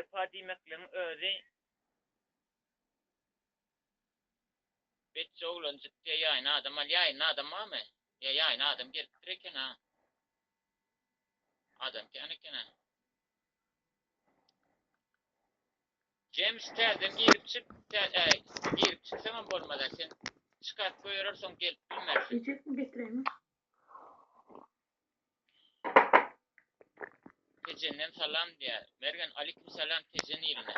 Vefa diýmekleň özi betçe oglan jitdiýe ýaýna adam al ýaýna adamamy? Ýaýna adam gelip direken ha. Adam kene. James täzen girip çıksaňam bolmada sen çıkart goýararsyň gelip bilmersin. Yiyecek mi getireyim? Tejenden salam diýär. Mergen aleyküm salam tejen ýerine.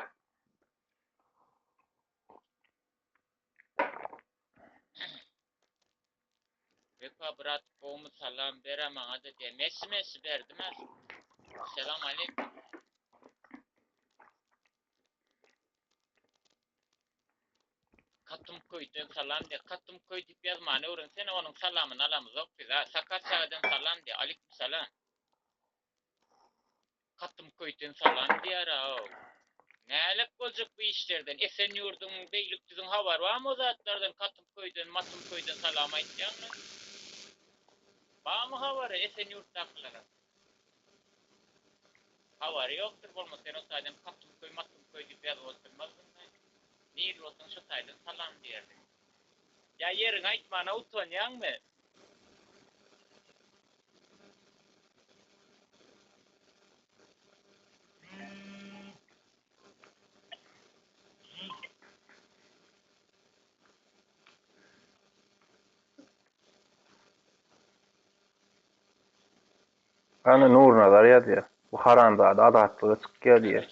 Vefa brat gowy salam berem maňa da diýär. Messi berdim ha. Selam aleyküm. Katım koydan salam diye. Katım koy diýip ýazmany öwrensen onuň salamany alamyzok biz ha. Sakar çagadan salam diye. Aleyküm salam. Katım koydan salam diýär ha. Nälik boljak bu işlerden? Esen ýurdun beýlikçiň habar barmy o zatlardan katım koydan, matım koydan salam aýtýarmy? Barmy habary esen ýurtdakylara? Habary ýokdur bolmasa sen o saýdan katım koy, matım koy diýip ýazyp oturmazdyn. Nir olsun şu saýdan salam diýerdi. Ya ýeriň aýtmana utanýarmy? Ana nuruna da ýadyr. Bu haranda da adatlygy çykýar diýer.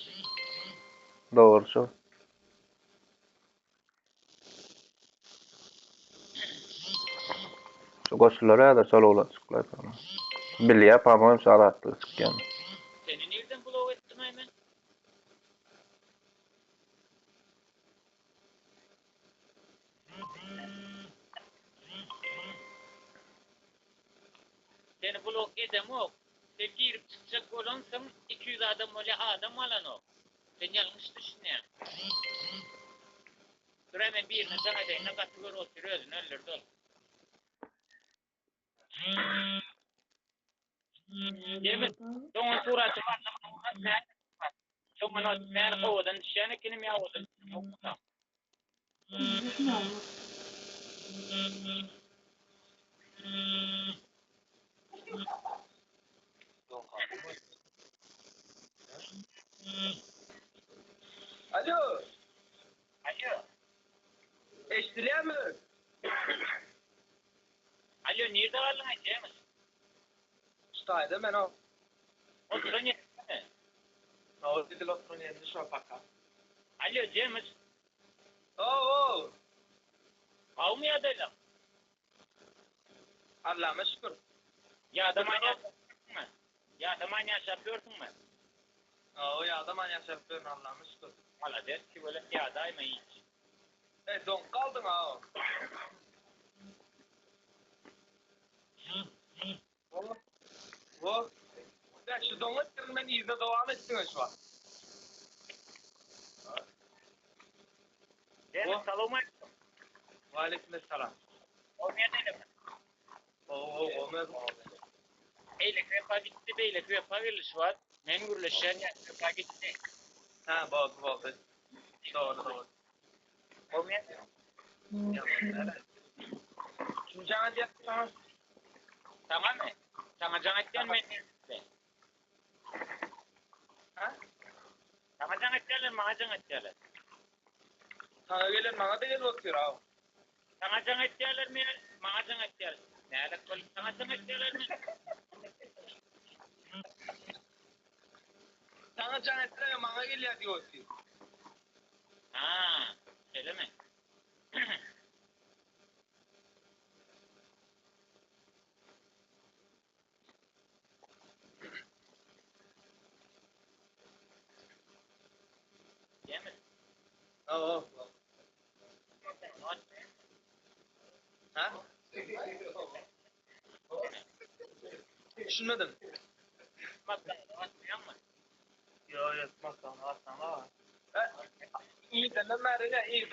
Dogrusu. Şu goşullara da solowla çyklar. Bilýär, pamam şu adatlygy çykýan. Seni nereden bulog etdim hemen? Seni bulog edem ok. Sen girip çıkacak olansan 200 adam öyle adam alan o. Sen yanlış düşünýän. Dur hemen birini sana deyine katılır oturuyorsun öllerde ol. Yemin, sonun suratı var zaman sonun ben odan düşene kinim ya odan okutam. Alo. Alo. Eşdilýär mi? Alo, nerede kaldın James? Ustayda men o. Oturan yerine. O dedi oturun yerinde şu paka. Alo James. Oo. Kavmi adaylam. Allah'a şükür. Ya adamanya mı? Ya adamanya şapıyorsun mu? Oo ya adam yaşapıyorum Allah'a şükür. Valla der ki böyle ya adayma hiç. Don kaldın ha o. O. Ya şu donu ben izle devam etsin şu an. James saloma. Ve aleykümselam. O nerede mi? Oo Ömer. Eyle krepa gitti beyle krepa geliş var. Mengurleşen ya krepa gitti. Ha bak. Doğru. O nerede? Şimdi canı tamam. Tamam mı? Sana can etken mi? Ha? Sana can etkenler, bana can etkenler. Sana gelen bana da gel bakıyor ha. Sana can etkenler mi? Bana can etkenler. Ne alakalı? Sana can etkenler mi? Sana can etken bana geliyor diyor ki. Ha, öyle mi? Yemin. Oo. Ha? Düşünmedim. Bakın, atmayan mı? Yo yatmazsan var. İyi de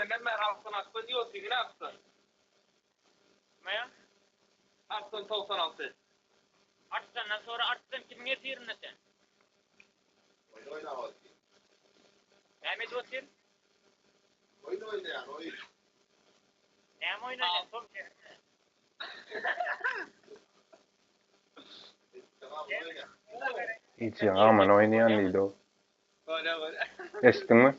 ne mer altın aksın yok ki ne yapsın? Ne ya? Aksın 96. Arttan sonra arttan kimin yetirine sen? neydi o sen? Oyun oynayan oyun. Ne mi oynayacaksın komiserim? Tamam oyna. Hiç ya aman oynayan neydi o? Böyle böyle. Eşittin mi?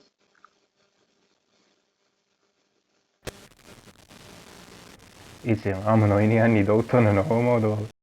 Hiç ya aman oynayan neydi o tonunu o modu.